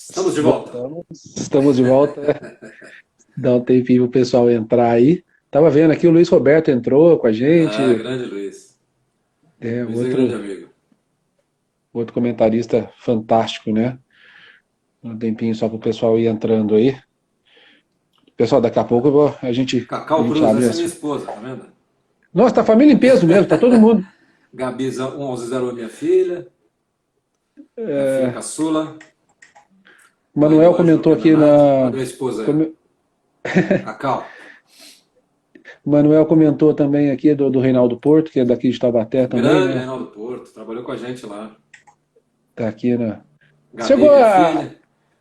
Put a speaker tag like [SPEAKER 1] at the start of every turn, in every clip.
[SPEAKER 1] Estamos de volta.
[SPEAKER 2] Estamos de volta. Dá um tempinho pro pessoal entrar aí. Tava vendo aqui, o Luiz Roberto entrou com a
[SPEAKER 1] Ah,
[SPEAKER 2] gente.
[SPEAKER 1] grande Luiz.
[SPEAKER 2] É,
[SPEAKER 1] Luiz é grande
[SPEAKER 2] outro,
[SPEAKER 1] amigo.
[SPEAKER 2] outro comentarista fantástico, né? Um tempinho só pro pessoal ir entrando aí. Pessoal, daqui a pouco a
[SPEAKER 1] Cacau
[SPEAKER 2] gente
[SPEAKER 1] Cruz,
[SPEAKER 2] abre
[SPEAKER 1] essa é
[SPEAKER 2] as.
[SPEAKER 1] minha esposa, tá vendo?
[SPEAKER 2] Nossa, tá família em peso mesmo, tá todo mundo.
[SPEAKER 1] Gabi 11 é minha filha caçula. Mãe
[SPEAKER 2] Manuel
[SPEAKER 1] do Ângelo
[SPEAKER 2] comentou aqui
[SPEAKER 1] Kemenato. Olha
[SPEAKER 2] na.
[SPEAKER 1] minha esposa aí, ó.
[SPEAKER 2] come-
[SPEAKER 1] Cacau.
[SPEAKER 2] Manuel comentou também aqui do Reinaldo Porto, que é daqui de Taubaté também,
[SPEAKER 1] Grande
[SPEAKER 2] né?
[SPEAKER 1] Reinaldo Porto. Trabalhou com a gente lá.
[SPEAKER 2] Tá aqui na.
[SPEAKER 1] Gabi,
[SPEAKER 2] Chegou
[SPEAKER 1] minha
[SPEAKER 2] a.
[SPEAKER 1] filha.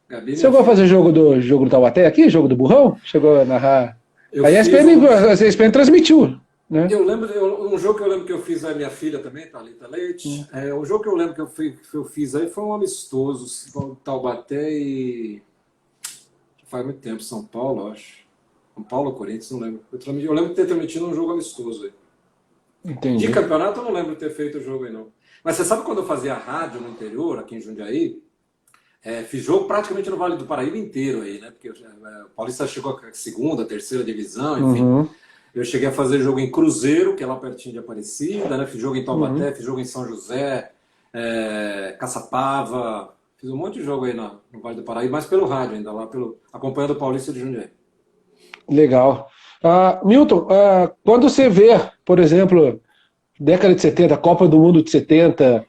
[SPEAKER 1] Gabi, minha
[SPEAKER 2] Chegou a fazer
[SPEAKER 1] filha.
[SPEAKER 2] jogo do Taubaté aqui? Jogo do Burrão? Chegou a narrar.
[SPEAKER 1] Eu
[SPEAKER 2] A
[SPEAKER 1] fiz
[SPEAKER 2] ESPN,
[SPEAKER 1] um.
[SPEAKER 2] a ESPN transmitiu, né?
[SPEAKER 1] Eu lembro, um jogo que eu lembro que eu fiz a minha filha também, Thalita Leite. O jogo que eu lembro que eu fiz aí foi um amistoso, Taubaté e. Faz muito tempo, São Paulo, eu acho. São Paulo ou Corinthians, não lembro. Eu lembro de ter transmitido um jogo amistoso aí. De
[SPEAKER 2] Entendi.
[SPEAKER 1] campeonato eu não lembro de ter feito o jogo aí, não. Mas você sabe quando eu fazia rádio no interior, aqui em Jundiaí? Fiz jogo praticamente no Vale do Paraíba inteiro aí, né? Porque o Paulista chegou a segunda, terceira divisão, enfim.
[SPEAKER 2] Uhum,
[SPEAKER 1] Eu cheguei a fazer jogo em Cruzeiro, que é lá pertinho de Aparecida, né? Fiz jogo em
[SPEAKER 2] uhum.
[SPEAKER 1] Taubaté, fiz jogo em São José, Caçapava. Fiz um monte de jogo aí no Vale do Paraíba, mas pelo rádio ainda, acompanhando o Paulista de Jundiaí.
[SPEAKER 2] Legal. Milton, quando você vê, por exemplo, década de 70, Copa do Mundo de 70,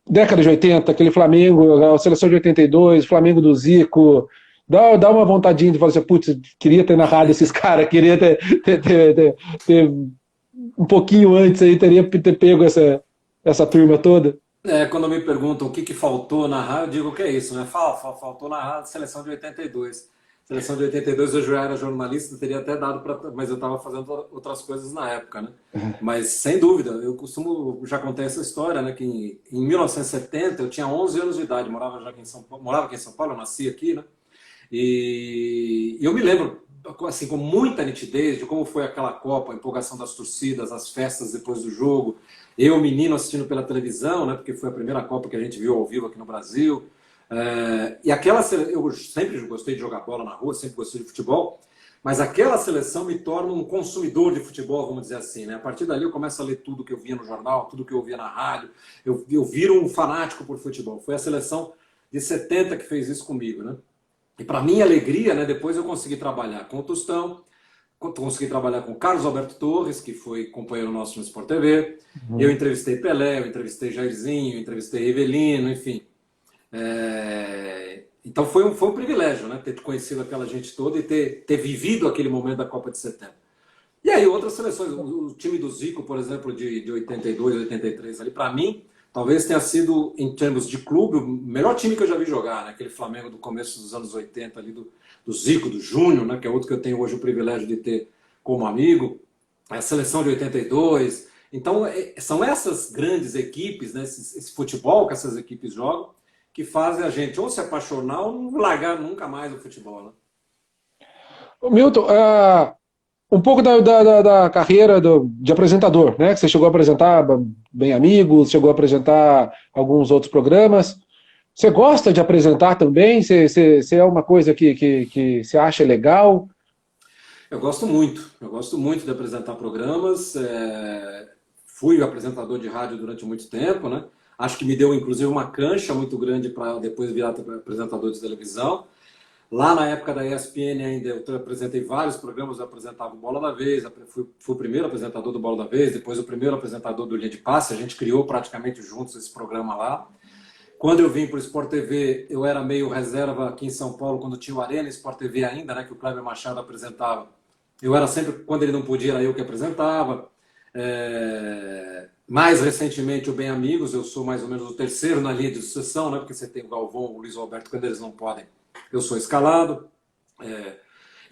[SPEAKER 2] década de 80, aquele Flamengo, a seleção de 82, Flamengo do Zico, dá uma vontadinha de falar assim, putz, queria ter narrado esses caras, queria ter um pouquinho antes aí, teria ter pego essa turma toda.
[SPEAKER 1] Quando me perguntam o que faltou na rádio, eu digo que é isso, né? Faltou na rádio seleção de 82. Seleção de 82 eu já era jornalista, teria até dado para. Mas eu estava fazendo outras coisas na época, né? Mas sem dúvida, já contei essa história, né? Que em 1970 eu tinha 11 anos de idade, morava aqui em São Paulo, eu nasci aqui, né? E eu me lembro, assim, com muita nitidez de como foi aquela Copa, a empolgação das torcidas, as festas depois do jogo. Eu, menino, assistindo pela televisão, né, porque foi a primeira Copa que a gente viu ao vivo aqui no Brasil. Eu sempre gostei de jogar bola na rua, sempre gostei de futebol, mas aquela seleção me torna um consumidor de futebol, vamos dizer assim, né? A partir dali eu começo a ler tudo que eu via no jornal, tudo que eu via na rádio, eu viro um fanático por futebol. Foi a seleção de 70 que fez isso comigo, né? E para minha alegria, né, depois eu consegui trabalhar com o Tostão, consegui trabalhar com o Carlos Alberto Torres, que foi companheiro nosso no Sport TV. Eu
[SPEAKER 2] Uhum.
[SPEAKER 1] entrevistei Pelé, eu entrevistei Jairzinho, eu entrevistei Rivelino, enfim. Então foi um privilégio, né, ter conhecido aquela gente toda e ter vivido aquele momento da Copa de 70. E aí outras seleções, o time do Zico, por exemplo, de 82, 83, ali para mim, talvez tenha sido, em termos de clube, o melhor time que eu já vi jogar, né? Aquele Flamengo do começo dos anos 80, ali do Zico, do Júnior, né? Que é outro que eu tenho hoje o privilégio de ter como amigo, a seleção de 82. Então, são essas grandes equipes, né? Esse futebol que essas equipes jogam, que fazem a gente ou se apaixonar ou não largar nunca mais o futebol, né?
[SPEAKER 2] Ô, Milton, um pouco da carreira de apresentador, né? Que você chegou a apresentar Bem Amigos, chegou a apresentar alguns outros programas. Você gosta de apresentar também? Você é uma coisa que você acha legal?
[SPEAKER 1] Eu gosto muito de apresentar programas. Fui apresentador de rádio durante muito tempo, né? Acho que me deu, inclusive, uma cancha muito grande para depois virar apresentador de televisão. Lá na época da ESPN ainda eu apresentei vários programas, eu apresentava o Bola da Vez, fui o primeiro apresentador do Bola da Vez, depois o primeiro apresentador do Linha de Passe, a gente criou praticamente juntos esse programa lá. Quando eu vim para o Sport TV, eu era meio reserva aqui em São Paulo, quando tinha o Arena Sport TV ainda, né, que o Kleber Machado apresentava. Eu era sempre, quando ele não podia, era eu que apresentava. Mais recentemente, o Bem Amigos, eu sou mais ou menos o terceiro na linha de sucessão, né, porque você tem o Galvão, o Luiz Roberto, quando eles não podem, eu sou escalado.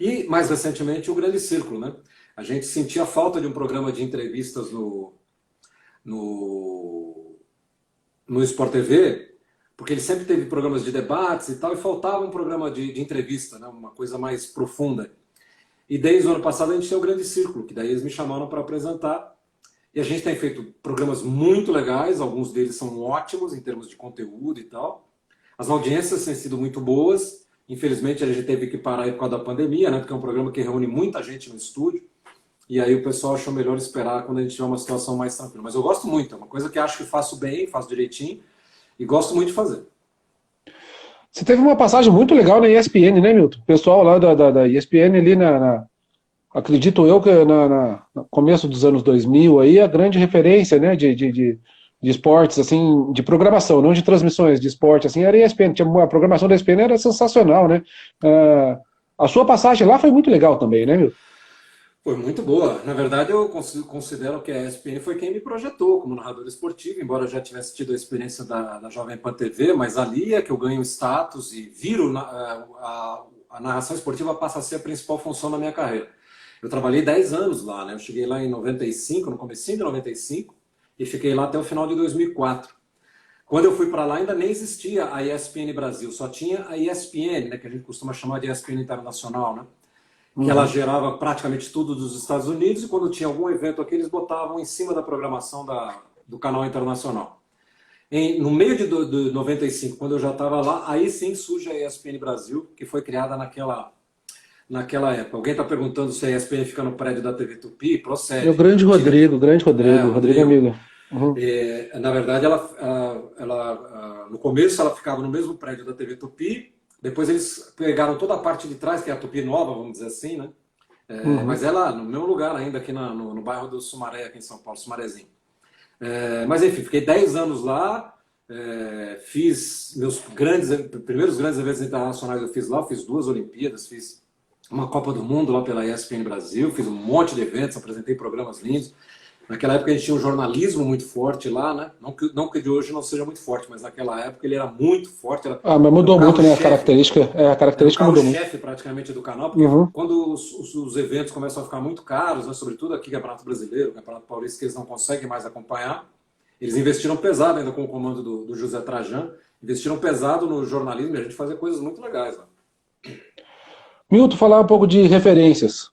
[SPEAKER 1] E, mais recentemente, o Grande Círculo, né? A gente sentia falta de um programa de entrevistas no, no Sport TV, porque ele sempre teve programas de debates e tal, e faltava um programa de entrevista, né? Uma coisa mais profunda. E desde o ano passado a gente tem o Grande Círculo, que daí eles me chamaram para apresentar. E a gente tem feito programas muito legais, alguns deles são ótimos em termos de conteúdo e tal. As audiências têm sido muito boas. Infelizmente, a gente teve que parar aí por causa da pandemia, né? Porque é um programa que reúne muita gente no estúdio. E aí o pessoal achou melhor esperar quando a gente tiver uma situação mais tranquila. Mas eu gosto muito, é uma coisa que acho que faço bem, faço direitinho e gosto muito de fazer.
[SPEAKER 2] Você teve uma passagem muito legal na ESPN, né, Milton? O pessoal lá da ESPN ali acredito eu que no começo dos anos 2000 aí, a grande referência, né, de esportes, assim, de programação, não de transmissões, de esporte, assim, era a ESPN. A programação da ESPN era sensacional, né? A sua passagem lá foi muito legal também, né, Milton?
[SPEAKER 1] Foi muito boa. Na verdade, eu considero que a ESPN foi quem me projetou como narrador esportivo, embora eu já tivesse tido a experiência da Jovem Pan TV, mas ali é que eu ganho status e viro a narração esportiva passa a ser a principal função da minha carreira. Eu trabalhei 10 anos lá, né? Eu cheguei lá em 95, no comecinho de 95, e fiquei lá até o final de 2004. Quando eu fui para lá, ainda nem existia a ESPN Brasil, só tinha a ESPN, né, que a gente costuma chamar de ESPN Internacional, né? Que ela gerava praticamente tudo dos Estados Unidos, e quando tinha algum evento aqui, eles botavam em cima da programação do canal internacional. No meio de 95, quando eu já estava lá, aí sim surge a ESPN Brasil, que foi criada naquela época. Alguém está perguntando se a ESPN fica no prédio da TV Tupi?
[SPEAKER 2] É o
[SPEAKER 1] Procede.
[SPEAKER 2] grande Rodrigo, Rodrigo amigo. Uhum.
[SPEAKER 1] Na verdade, no começo ela ficava no mesmo prédio da TV Tupi. Depois eles pegaram toda a parte de trás, que é a Tupi Nova, vamos dizer assim, né? Mas ela no mesmo lugar ainda, aqui no bairro do Sumaré, aqui em São Paulo, Sumarezinho. Mas enfim, fiquei 10 anos lá, fiz meus primeiros grandes eventos internacionais eu fiz lá, eu fiz 2 Olimpíadas, fiz uma Copa do Mundo lá pela ESPN Brasil, fiz um monte de eventos, apresentei programas lindos. Naquela época a gente tinha um jornalismo muito forte lá, né? Não que de hoje não seja muito forte, mas naquela época ele era muito forte.
[SPEAKER 2] Mas mudou muito, né? A característica mudou muito.
[SPEAKER 1] Era o carro-chefe praticamente do canal, porque quando os eventos começam a ficar muito caros, né? Sobretudo aqui Campeonato Brasileiro, Campeonato Paulista, que eles não conseguem mais acompanhar, eles investiram pesado ainda com o comando do José Trajan, investiram pesado no jornalismo e a gente fazia coisas muito legais lá.
[SPEAKER 2] Milton, falar um pouco de referências.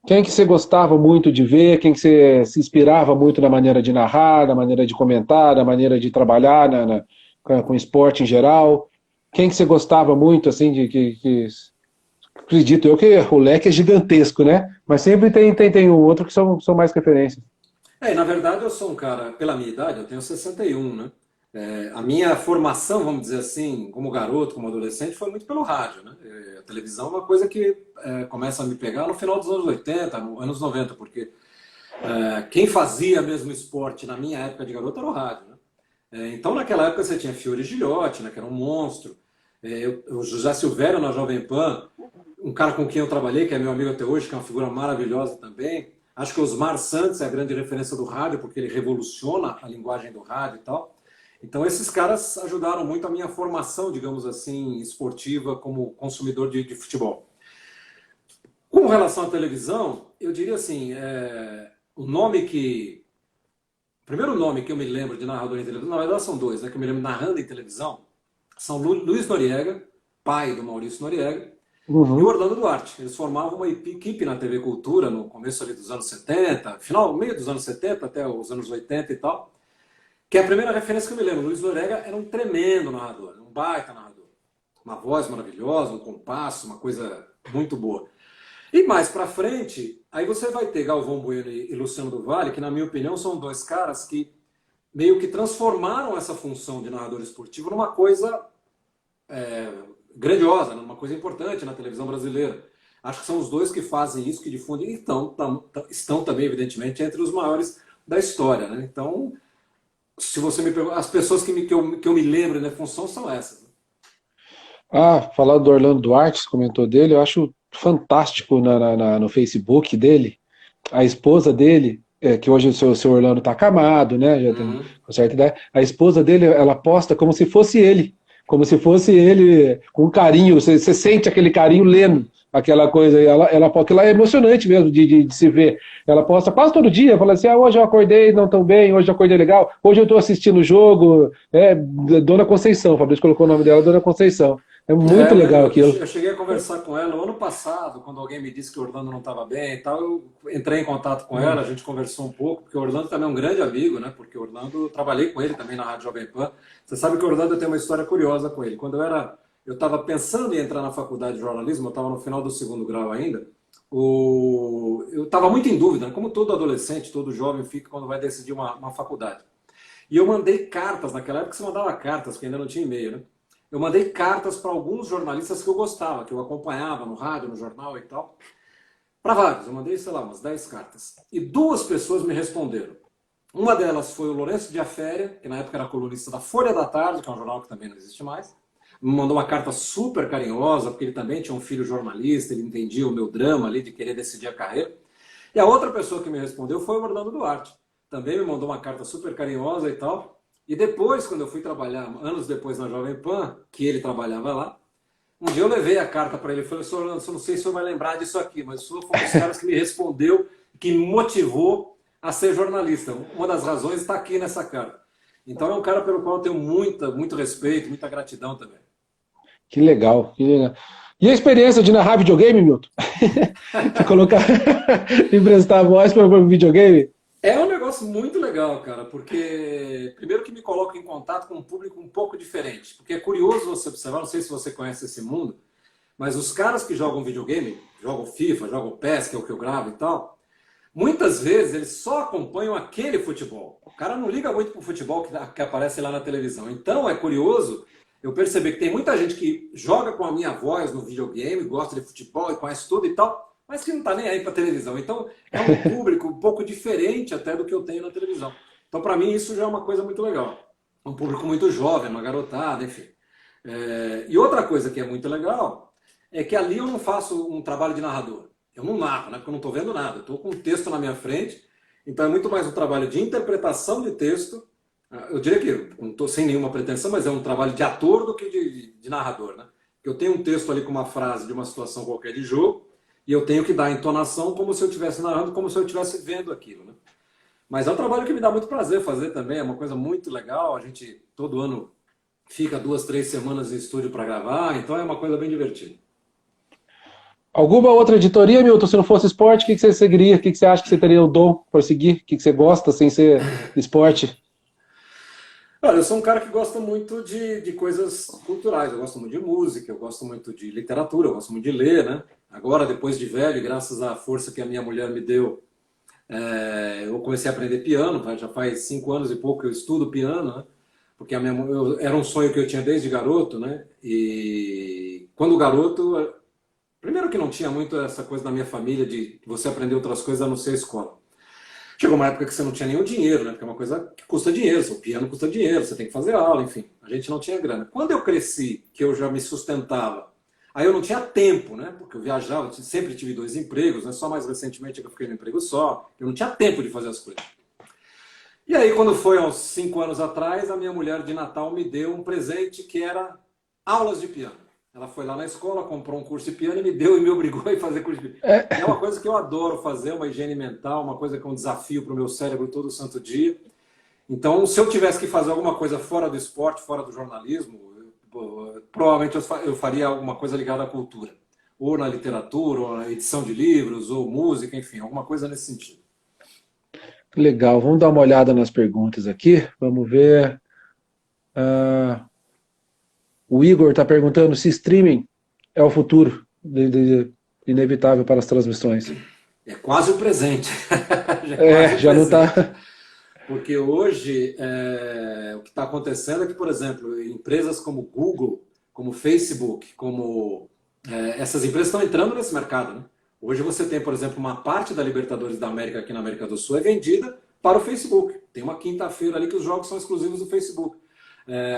[SPEAKER 2] Quem que você gostava muito de ver? Quem que você se inspirava muito na maneira de narrar, na maneira de comentar, na maneira de trabalhar com esporte em geral? Quem que você gostava muito, assim, acredito eu que o leque é gigantesco, né? Mas sempre tem um outro que são mais referências.
[SPEAKER 1] Na verdade eu sou um cara, pela minha idade, eu tenho 61, né? A minha formação, vamos dizer assim, como garoto, como adolescente, foi muito pelo rádio, né? A televisão é uma coisa que começa a me pegar no final dos anos 80, nos anos 90, porque quem fazia mesmo esporte na minha época de garoto era o rádio, né? Então naquela época você tinha Fiore Gilhote, né, que era um monstro, o José Silvério na Jovem Pan, um cara com quem eu trabalhei, que é meu amigo até hoje, que é uma figura maravilhosa também. Acho que Osmar Santos é a grande referência do rádio, porque ele revoluciona a linguagem do rádio e tal. Então esses caras ajudaram muito a minha formação, digamos assim, esportiva como consumidor de futebol. Com relação à televisão, eu diria assim, o primeiro nome que eu me lembro de narrador em televisão, na verdade são 2, né, que eu me lembro narrando em televisão, são Luiz Noriega, pai do Maurício Noriega, e o Orlando Duarte. Eles formavam uma equipe na TV Cultura no começo ali dos anos 70, meio dos anos 70 até os anos 80 e tal, que é a primeira referência que eu me lembro. O Luiz Noriega era um tremendo narrador, um baita narrador. Uma voz maravilhosa, um compasso, uma coisa muito boa. E mais pra frente, aí você vai ter Galvão Bueno e Luciano do Vale, que na minha opinião são 2 caras que meio que transformaram essa função de narrador esportivo numa coisa grandiosa, numa coisa importante na televisão brasileira. Acho que são os 2 que fazem isso, que difundem, e estão também, evidentemente, entre os maiores da história, né? Então, se você me pergunta, as pessoas que eu me lembro na função são essas.
[SPEAKER 2] Falar do Orlando Duarte, você comentou dele, eu acho fantástico no Facebook dele, a esposa dele, que hoje o seu Orlando está acamado, né, já tem uma certa idade, a esposa dele, ela posta como se fosse ele com carinho, você sente aquele carinho lendo aquela coisa, porque ela é emocionante mesmo de se ver. Ela posta quase todo dia, fala assim, hoje eu acordei não tão bem, hoje eu acordei legal, hoje eu estou assistindo o jogo, Dona Conceição, o Fabrício colocou o nome dela, Dona Conceição. É muito legal aquilo.
[SPEAKER 1] Eu cheguei a conversar com ela no ano passado, quando alguém me disse que o Orlando não estava bem e tal, eu entrei em contato com ela, a gente conversou um pouco, porque o Orlando também é um grande amigo, né? Porque o Orlando, eu trabalhei com ele também na Rádio Jovem Pan. Você sabe que o Orlando tem uma história curiosa com ele. Quando eu estava pensando em entrar na faculdade de jornalismo, eu estava no final do segundo grau ainda, eu estava muito em dúvida, como todo adolescente, todo jovem fica quando vai decidir uma faculdade. E eu mandei cartas, naquela época você mandava cartas, porque ainda não tinha e-mail, né? Eu mandei cartas para alguns jornalistas que eu gostava, que eu acompanhava no rádio, no jornal e tal. Para vários, eu mandei, sei lá, umas 10 cartas. E duas pessoas me responderam. Uma delas foi o Lourenço de Aféria, que na época era colunista da Folha da Tarde, que é um jornal que também não existe mais. Me mandou uma carta super carinhosa, porque ele também tinha um filho jornalista, ele entendia o meu drama ali de querer decidir a carreira. E a outra pessoa que me respondeu foi o Orlando Duarte. Também me mandou uma carta super carinhosa e tal. E depois, quando eu fui trabalhar, anos depois na Jovem Pan, que ele trabalhava lá, um dia eu levei a carta para ele e falei, senhor Orlando, eu não sei se o senhor vai lembrar disso aqui, mas o senhor foi um dos caras que me respondeu, que me motivou a ser jornalista. Uma das razões está aqui nessa carta. Então é um cara pelo qual eu tenho muito respeito, muita gratidão também.
[SPEAKER 2] Que legal, que legal. E a experiência de narrar videogame, Milton? De colocar, de emprestar a voz para o videogame?
[SPEAKER 1] É um negócio muito legal, cara, porque primeiro que me coloca em contato com um público um pouco diferente, porque é curioso você observar, não sei se você conhece esse mundo, mas os caras que jogam videogame, jogam FIFA, jogam PES, que é o que eu gravo e tal, muitas vezes eles só acompanham aquele futebol. O cara não liga muito pro futebol que aparece lá na televisão. Então é curioso eu perceber que tem muita gente que joga com a minha voz no videogame, gosta de futebol e conhece tudo e tal, mas que não está nem aí para televisão. Então, é um público um pouco diferente até do que eu tenho na televisão. Então, para mim, isso já é uma coisa muito legal. Um público muito jovem, uma garotada, enfim. E outra coisa que é muito legal é que ali eu não faço um trabalho de narrador. Eu não narro, né? Porque eu não estou vendo nada. Eu estou com um texto na minha frente. Então, é muito mais um trabalho de interpretação de texto. Eu diria que não estou sem nenhuma pretensão, mas é um trabalho de ator do que de narrador, né? Eu tenho um texto ali com uma frase de uma situação qualquer de jogo, e eu tenho que dar a entonação como se eu estivesse narrando, como se eu estivesse vendo aquilo, né? Mas é um trabalho que me dá muito prazer fazer também, é uma coisa muito legal. A gente todo ano fica 2, 3 semanas em estúdio para gravar, então é uma coisa bem divertida.
[SPEAKER 2] Alguma outra editoria, Milton? Se não fosse esporte, o que você seguiria? O que você acha que você teria o dom para seguir? O que você gosta sem ser esporte?
[SPEAKER 1] Olha, eu sou um cara que gosta muito de coisas culturais, eu gosto muito de música, eu gosto muito de literatura, eu gosto muito de ler, né? Agora, depois de velho, graças à força que a minha mulher me deu, eu comecei a aprender piano, já faz 5 anos e pouco que eu estudo piano, né? Porque era um sonho que eu tinha desde garoto, né? E quando garoto, primeiro que não tinha muito essa coisa na minha família de você aprender outras coisas a não ser a escola. Chegou uma época que você não tinha nenhum dinheiro, né? Porque é uma coisa que custa dinheiro, o piano custa dinheiro, você tem que fazer aula, enfim. A gente não tinha grana. Quando eu cresci, que eu já me sustentava, aí eu não tinha tempo, né? Porque eu viajava, sempre tive 2 empregos, né? Só mais recentemente que eu fiquei no emprego só. Eu não tinha tempo de fazer as coisas. E aí, quando foi há uns 5 anos atrás, a minha mulher de Natal me deu um presente que era aulas de piano. Ela foi lá na escola, comprou um curso de piano e me deu e me obrigou a fazer curso de piano. E é uma coisa que eu adoro fazer, uma higiene mental, uma coisa que é um desafio para o meu cérebro todo santo dia. Então, se eu tivesse que fazer alguma coisa fora do esporte, fora do jornalismo, provavelmente eu faria alguma coisa ligada à cultura. Ou na literatura, ou na edição de livros, ou música, enfim, alguma coisa nesse sentido.
[SPEAKER 2] Legal, vamos dar uma olhada nas perguntas aqui. Vamos ver. O Igor está perguntando se streaming é o futuro inevitável para as transmissões.
[SPEAKER 1] É quase o presente.
[SPEAKER 2] Já não está.
[SPEAKER 1] Porque hoje o que está acontecendo é que, por exemplo, empresas como Google, como Facebook, como essas empresas estão entrando nesse mercado, né? Hoje você tem, por exemplo, uma parte da Libertadores da América aqui na América do Sul é vendida para o Facebook. Tem uma quinta-feira ali que os jogos são exclusivos do Facebook.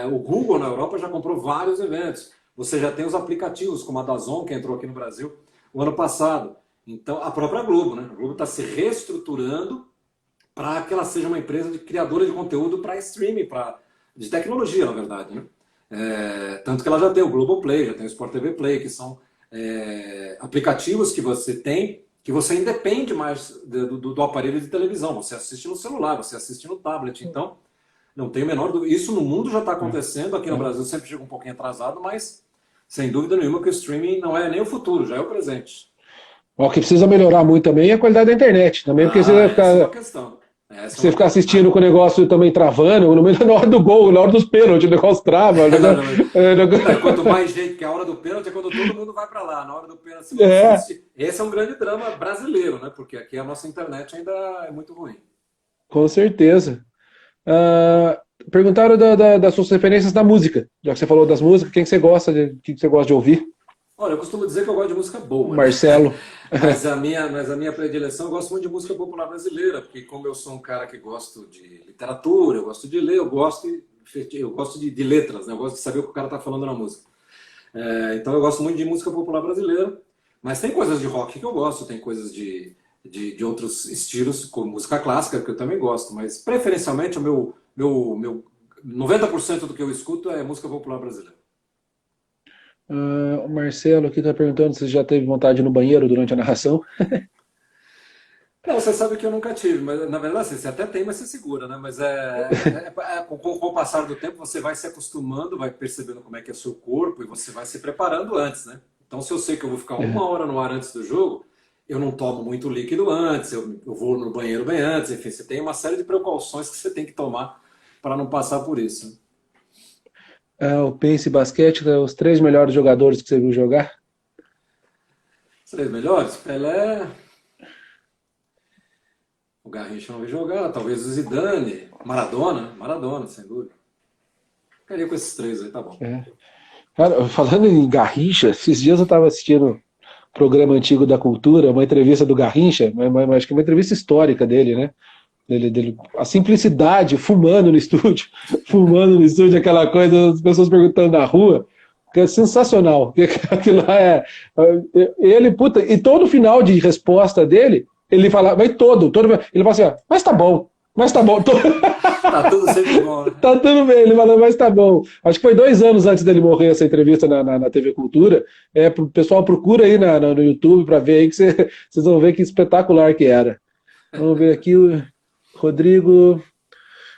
[SPEAKER 1] O Google na Europa já comprou vários eventos. Você já tem os aplicativos, como a DAZN, que entrou aqui no Brasil o ano passado. Então, a própria Globo, né? A Globo está se reestruturando para que ela seja uma empresa de criadora de conteúdo para streaming, de tecnologia, na verdade, né? Tanto que ela já tem o Globoplay, já tem o Sport TV Play, que são aplicativos que você tem, que você independe mais do aparelho de televisão. Você assiste no celular, você assiste no tablet. Então, não tem o menor dúvida. Isso no mundo já está acontecendo. Aqui no Brasil sempre chega um pouquinho atrasado, mas Sem dúvida nenhuma que o streaming não é nem o futuro, já é o presente.
[SPEAKER 2] O que precisa melhorar muito também é a qualidade da internet. Também porque você
[SPEAKER 1] Ah,
[SPEAKER 2] vai
[SPEAKER 1] essa é uma
[SPEAKER 2] ficar,
[SPEAKER 1] questão. Essa é
[SPEAKER 2] você
[SPEAKER 1] uma
[SPEAKER 2] ficar
[SPEAKER 1] questão.
[SPEAKER 2] assistindo com o negócio também travando, no meio, na hora do gol, na hora dos pênaltis, o negócio trava. O
[SPEAKER 1] Não,
[SPEAKER 2] negócio,
[SPEAKER 1] não, quanto mais gente, que a hora do pênalti é quando todo mundo vai para lá. Na hora do pênalti, se você
[SPEAKER 2] é,
[SPEAKER 1] assistir. Esse é um grande drama brasileiro, né? Porque aqui a nossa internet ainda é muito ruim.
[SPEAKER 2] com certeza. Ah, perguntaram das suas referências da música. Já que você falou das músicas, quem que você gosta quem que você gosta de ouvir?
[SPEAKER 1] Olha, eu costumo dizer que eu gosto de música boa, né?
[SPEAKER 2] Marcelo.
[SPEAKER 1] Mas a minha predileção, eu gosto muito de música popular brasileira, porque como eu sou um cara que gosto de literatura, eu gosto de ler, eu gosto de letras, né? Eu gosto de saber o que o cara está falando na música. Então eu gosto muito de música popular brasileira, mas tem coisas de rock que eu gosto, tem coisas de outros estilos, como música clássica, que eu também gosto, mas preferencialmente o meu 90% do que eu escuto é música popular brasileira.
[SPEAKER 2] O Marcelo aqui está perguntando se você já teve vontade de ir no banheiro durante a narração.
[SPEAKER 1] Não, você sabe que eu nunca tive, mas na verdade você até tem, mas você segura, né? Mas com o passar do tempo você vai se acostumando, vai percebendo como é que é o seu corpo e você vai se preparando antes, né? Então se eu sei que eu vou ficar uma hora no ar antes do jogo, eu não tomo muito líquido antes, eu vou no banheiro bem antes, enfim, você tem uma série de precauções que você tem que tomar para não passar por isso.
[SPEAKER 2] O Pense Basquete, os 3 melhores jogadores que você viu jogar.
[SPEAKER 1] Os três melhores? Pelé, o Garrincha não vai jogar, talvez o Zidane, Maradona, sem dúvida. Ficaria com esses três aí, tá bom.
[SPEAKER 2] Cara, falando em Garrincha, esses dias eu estava assistindo um programa antigo da Cultura, uma entrevista do Garrincha, mas acho que uma entrevista histórica dele, né? A simplicidade, fumando no estúdio, aquela coisa, as pessoas perguntando na rua, que é sensacional. Aquilo lá ele, puta, e todo final de resposta dele, ele fala, ele fala assim, ó, mas tá bom,
[SPEAKER 1] Tá tudo sempre bom, né?
[SPEAKER 2] tá tudo bem, ele fala, mas tá bom. Acho que foi 2 anos antes dele morrer essa entrevista na TV Cultura. O pessoal procura aí no YouTube para ver aí que vocês vão ver que espetacular que era. Vamos ver aqui o Rodrigo.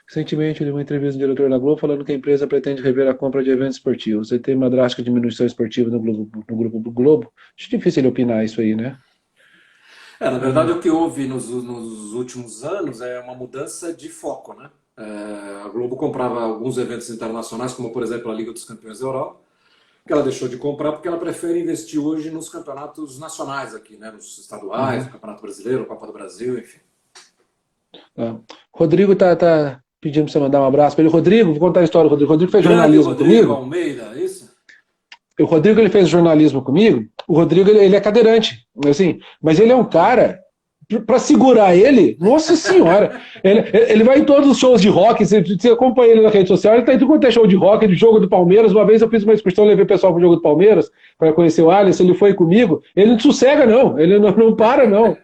[SPEAKER 2] Recentemente, eu li uma entrevista do diretor da Globo falando que a empresa pretende rever a compra de eventos esportivos. Você tem uma drástica diminuição esportiva no grupo do Globo. Acho difícil ele opinar isso aí, né?
[SPEAKER 1] Na verdade, o que houve nos últimos anos é uma mudança de foco, né? A Globo comprava alguns eventos internacionais, como por exemplo a Liga dos Campeões da Europa, que ela deixou de comprar porque ela prefere investir hoje nos campeonatos nacionais aqui, né? Nos estaduais, no Campeonato Brasileiro, Copa do Brasil, enfim.
[SPEAKER 2] Rodrigo tá pedindo para você mandar um abraço para ele. Rodrigo, vou contar a história do Rodrigo. O Rodrigo fez jornalismo comigo.
[SPEAKER 1] Almeida, é isso?
[SPEAKER 2] O Rodrigo ele fez jornalismo comigo. O Rodrigo ele é cadeirante, assim, mas ele é um cara para segurar ele, nossa senhora, ele vai em todos os shows de rock, você acompanha ele na rede social, ele tá em tudo quanto é show de rock, de jogo do Palmeiras. Uma vez eu fiz uma excursão, levei o pessoal pro jogo do Palmeiras para conhecer o Alisson, ele foi comigo, ele não sossega não, ele não para não.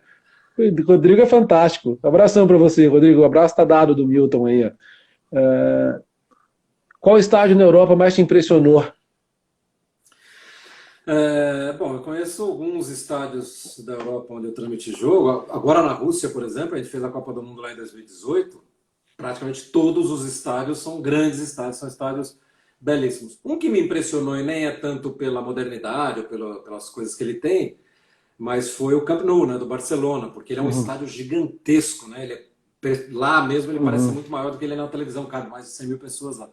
[SPEAKER 2] O Rodrigo é fantástico. Abração para você, Rodrigo. O abraço tá dado do Milton aí. Qual estádio na Europa mais te impressionou?
[SPEAKER 1] Bom, eu conheço alguns estádios da Europa onde eu transmiti jogo. Agora na Rússia, por exemplo, a gente fez a Copa do Mundo lá em 2018. Praticamente todos os estádios são grandes estádios, são estádios belíssimos. Um que me impressionou, e nem é tanto pela modernidade ou pelas coisas que ele tem, mas foi o Camp Nou, né, do Barcelona, porque ele é um estádio gigantesco, né? Lá mesmo ele parece muito maior do que ele é na televisão, cabe mais de 100 mil pessoas lá.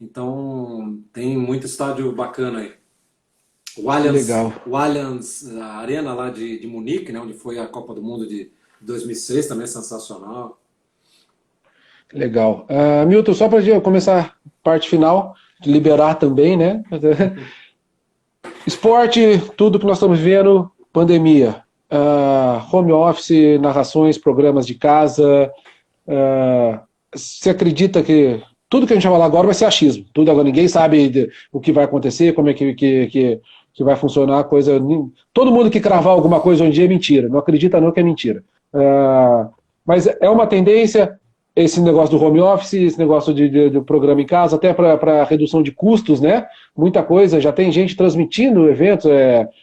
[SPEAKER 1] Então tem muito estádio bacana aí. O Allianz Arena lá de Munique, né, onde foi a Copa do Mundo de 2006, também é sensacional.
[SPEAKER 2] Legal. Milton, só para começar a parte final, de liberar também, né? Esporte, tudo que nós estamos vendo, pandemia, home office, narrações, programas de casa. Você acredita que tudo que a gente vai falar agora vai ser achismo? Tudo agora, ninguém sabe o que vai acontecer, como é que vai funcionar a coisa. Todo mundo que cravar alguma coisa um dia é mentira. Não acredita não que é mentira. Mas é uma tendência, esse negócio do home office, esse negócio do programa em casa, até para redução de custos, né? Muita coisa, já tem gente transmitindo eventos.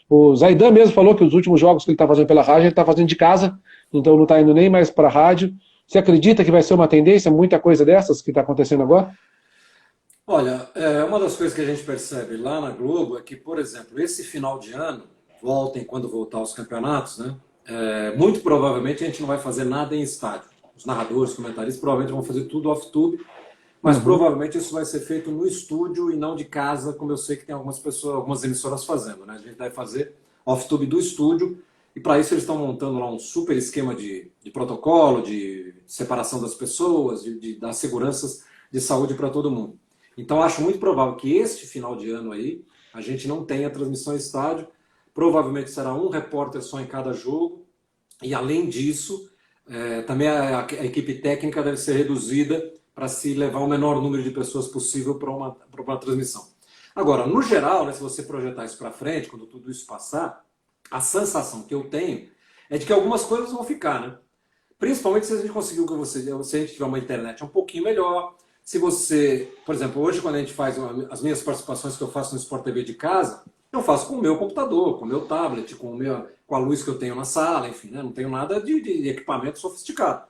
[SPEAKER 2] O Zaidan mesmo falou que os últimos jogos que ele está fazendo pela rádio, ele está fazendo de casa, então não está indo nem mais para a rádio. Você acredita que vai ser uma tendência, muita coisa dessas que está acontecendo agora?
[SPEAKER 1] Olha, uma das coisas que a gente percebe lá na Globo é que, por exemplo, esse final de ano, voltem quando voltar os campeonatos, né? Muito provavelmente a gente não vai fazer nada em estádio. Os narradores, os comentaristas provavelmente vão fazer tudo off-tube, mas
[SPEAKER 2] Uhum.
[SPEAKER 1] provavelmente isso vai ser feito no estúdio e não de casa, como eu sei que tem algumas pessoas, algumas emissoras fazendo, né? A gente vai fazer off-tube do estúdio e para isso eles estão montando lá um super esquema de protocolo, de separação das pessoas, de dar seguranças de saúde para todo mundo. Então acho muito provável que este final de ano aí a gente não tenha transmissão em estádio. Provavelmente será um repórter só em cada jogo e além disso também a equipe técnica deve ser reduzida para se levar o menor número de pessoas possível para uma transmissão. Agora, no geral, né, se você projetar isso para frente, quando tudo isso passar, a sensação que eu tenho é de que algumas coisas vão ficar, né? Principalmente se a gente conseguiu que se a gente tiver uma internet um pouquinho melhor. Se você, por exemplo, hoje quando a gente faz as minhas participações que eu faço no Sport TV de casa, eu faço com o meu computador, com o meu tablet, com a luz que eu tenho na sala, enfim, né? Não tenho nada de equipamento sofisticado.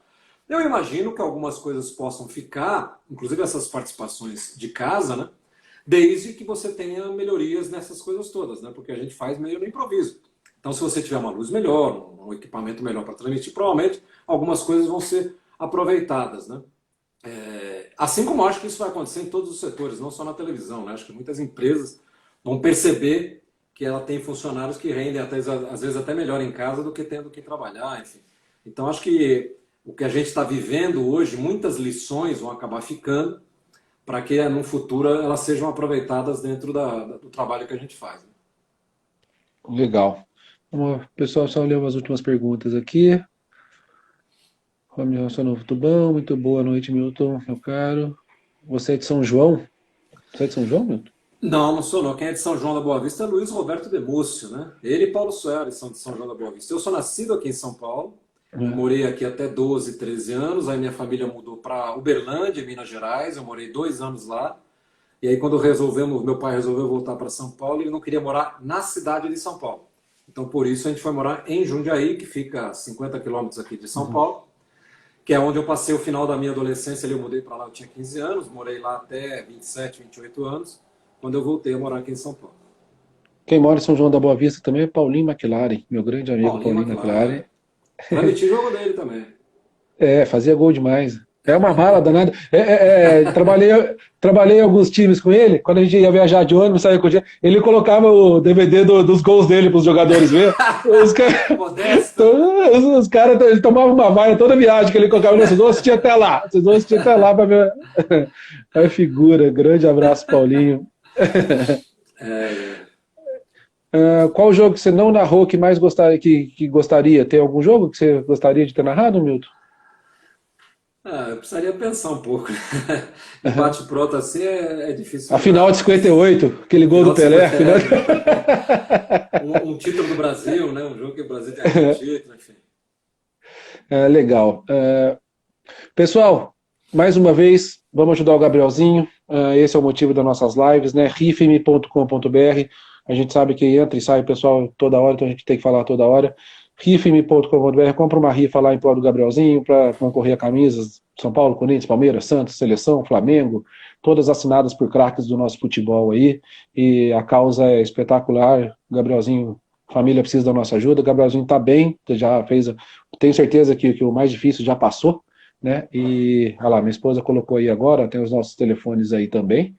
[SPEAKER 1] Eu imagino que algumas coisas possam ficar, inclusive essas participações de casa, né? Desde que você tenha melhorias nessas coisas todas, né? Porque a gente faz meio no improviso. Então, se você tiver uma luz melhor, um equipamento melhor para transmitir, provavelmente algumas coisas vão ser aproveitadas, né? Assim como eu acho que isso vai acontecer em todos os setores, não só na televisão, né? Acho que muitas empresas vão perceber que ela tem funcionários que rendem até, às vezes até melhor em casa do que tendo que trabalhar, enfim. Então acho que o que a gente está vivendo hoje, muitas lições vão acabar ficando para que no futuro elas sejam aproveitadas dentro do trabalho que a gente faz, né?
[SPEAKER 2] Legal. Pessoal, só ler umas últimas perguntas aqui. Romilson Novo Tubão, muito boa noite, Milton, meu caro. Você é de São João? Você é de São João, Milton?
[SPEAKER 1] Não, não sou não. Quem é de São João da Boa Vista é Luiz Roberto Demúcio, né? Ele e Paulo Soares são de São João da Boa Vista. Eu sou nascido aqui em São Paulo,
[SPEAKER 2] É.
[SPEAKER 1] morei aqui até 12, 13 anos, aí minha família mudou para Uberlândia, Minas Gerais, eu morei 2 anos lá, e aí quando meu pai resolveu voltar para São Paulo, ele não queria morar na cidade de São Paulo. Então por isso a gente foi morar em Jundiaí, que fica a 50 quilômetros aqui de São
[SPEAKER 2] Uhum.
[SPEAKER 1] Paulo, que é onde eu passei o final da minha adolescência, ali eu mudei para lá, eu tinha 15 anos, morei lá até 27, 28 anos, quando eu voltei a morar aqui em São Paulo.
[SPEAKER 2] Quem mora em São João da Boa Vista também é Paulinho McLaren, meu grande amigo
[SPEAKER 1] Paulinho
[SPEAKER 2] Paulinho McLaren.
[SPEAKER 1] McLaren. Transmiti jogo dele também.
[SPEAKER 2] Fazia gol demais. É uma mala danada. Trabalhei em alguns times com ele. Quando a gente ia viajar de ônibus, saía com o dia, ele colocava o DVD dos gols dele para os jogadores ver. Os caras
[SPEAKER 1] Modesto.
[SPEAKER 2] os cara, ele tomava uma vaia toda viagem que ele colocava. Vocês vão assistir até lá. Vocês vão assistir até lá para ver. É figura. Grande abraço, Paulinho.
[SPEAKER 1] É,
[SPEAKER 2] Qual jogo que você não narrou que mais gostaria, que gostaria? Tem algum jogo que você gostaria de ter narrado, Milton?
[SPEAKER 1] eu precisaria pensar um pouco. De bate-pronto assim é difícil
[SPEAKER 2] A final
[SPEAKER 1] lembrar,
[SPEAKER 2] de
[SPEAKER 1] mas
[SPEAKER 2] 58, aquele gol do
[SPEAKER 1] final de
[SPEAKER 2] Pelé.
[SPEAKER 1] 50
[SPEAKER 2] Final...
[SPEAKER 1] um título do Brasil, né? Um jogo que o Brasil tem aquele título, enfim.
[SPEAKER 2] Legal. Pessoal, mais uma vez, vamos ajudar o Gabrielzinho. Esse é o motivo das nossas lives, né? rifme.com.br. A gente sabe que entra e sai pessoal toda hora, então a gente tem que falar toda hora. rifme.com.br. Compra uma rifa lá em prol do Gabrielzinho para concorrer a camisas São Paulo, Corinthians, Palmeiras, Santos, Seleção, Flamengo, todas assinadas por craques do nosso futebol aí. E a causa é espetacular. Gabrielzinho, família precisa da nossa ajuda. O Gabrielzinho está bem, já fez. Tenho certeza que o mais difícil já passou, né? E, olha lá, minha esposa colocou aí agora, tem os nossos telefones aí também,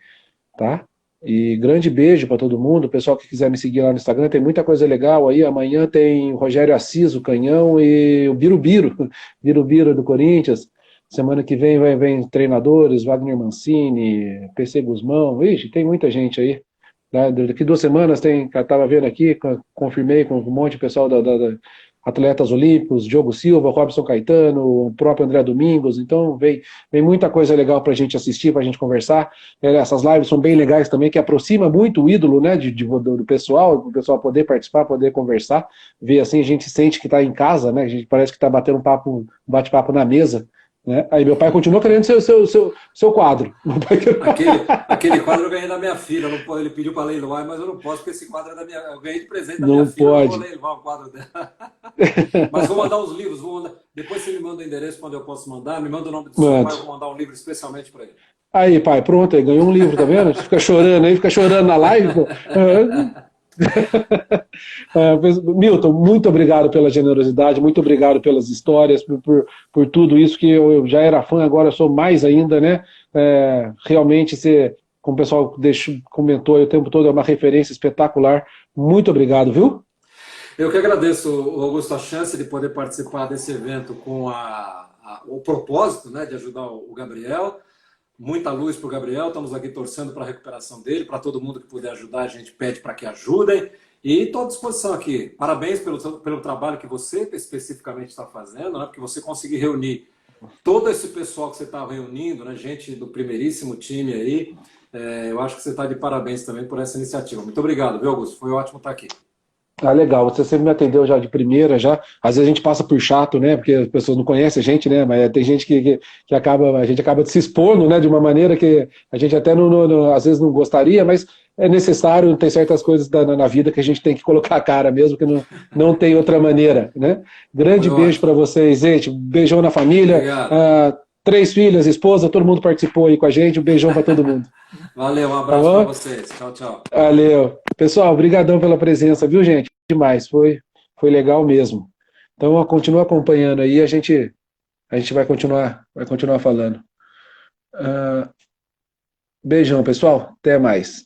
[SPEAKER 2] tá? E grande beijo para todo mundo, o pessoal que quiser me seguir lá no Instagram, tem muita coisa legal aí, amanhã tem o Rogério Assis, o Canhão, e o Birubiru, Birubiru do Corinthians, semana que vem treinadores, Wagner Mancini, PC Guzmão, ixi, tem muita gente aí, né? Daqui 2 semanas tem, estava vendo aqui, confirmei com um monte de pessoal da atletas olímpicos, Diogo Silva, Robson Caetano, o próprio André Domingos, então vem muita coisa legal para a gente assistir, para a gente conversar. Essas lives são bem legais também, que aproxima muito o ídolo, né, do pessoal, o pessoal poder participar, poder conversar, ver assim, a gente sente que está em casa, né, a gente parece que está batendo um bate-papo na mesa, né? Aí meu pai continua querendo ser seu quadro.
[SPEAKER 1] Aquele quadro eu ganhei da minha filha. Não pode, ele pediu para leiloar, mas eu não posso, porque esse quadro é da minha. Eu ganhei de presente da minha
[SPEAKER 2] Não
[SPEAKER 1] filha, eu não vou
[SPEAKER 2] pode.
[SPEAKER 1] leiloar o quadro dela. Mas vou mandar os livros, depois você me manda o endereço quando eu posso mandar, me manda o nome do seu pai,
[SPEAKER 2] Mano.
[SPEAKER 1] eu vou mandar um livro especialmente para ele.
[SPEAKER 2] Aí, pai, pronto, aí ganhou um livro, tá vendo? Fica chorando aí, fica chorando na live, pô. Milton, muito obrigado pela generosidade, muito obrigado pelas histórias, por tudo isso que eu já era fã, agora sou mais ainda, né? Realmente, você, como o pessoal comentou aí o tempo todo, é uma referência espetacular. Muito obrigado, viu?
[SPEAKER 1] Eu que agradeço, Augusto, a chance de poder participar desse evento com o propósito, né, de ajudar o Gabriel. Muita luz para o Gabriel, estamos aqui torcendo para a recuperação dele, para todo mundo que puder ajudar, a gente pede para que ajudem. E estou à disposição aqui. Parabéns pelo trabalho que você especificamente está fazendo, né, porque você conseguir reunir todo esse pessoal que você está reunindo, né, gente do primeiríssimo time aí. Eu acho que você está de parabéns também por essa iniciativa. Muito obrigado, viu, Augusto? Foi ótimo estar aqui.
[SPEAKER 2] Ah, legal, você sempre me atendeu já de primeira, já. Às vezes a gente passa por chato, né? Porque as pessoas não conhecem a gente, né? Mas tem gente que acaba, a gente acaba se expondo, né? De uma maneira que a gente até às vezes não gostaria, mas é necessário, tem certas coisas na vida que a gente tem que colocar a cara mesmo, que não tem outra maneira, né? Grande
[SPEAKER 1] Foi
[SPEAKER 2] beijo
[SPEAKER 1] ótimo.
[SPEAKER 2] para vocês, gente. Beijão na família.
[SPEAKER 1] Obrigado.
[SPEAKER 2] 3 filhas, esposa, todo mundo participou aí com a gente. Um beijão para todo mundo.
[SPEAKER 1] Valeu, um
[SPEAKER 2] Tá
[SPEAKER 1] abraço para
[SPEAKER 2] bom?
[SPEAKER 1] vocês. Tchau, tchau.
[SPEAKER 2] Valeu. Pessoal, obrigadão pela presença, viu, gente? Demais, foi legal mesmo. Então, ó, continua acompanhando aí, a gente vai continuar falando. Beijão, pessoal. Até mais.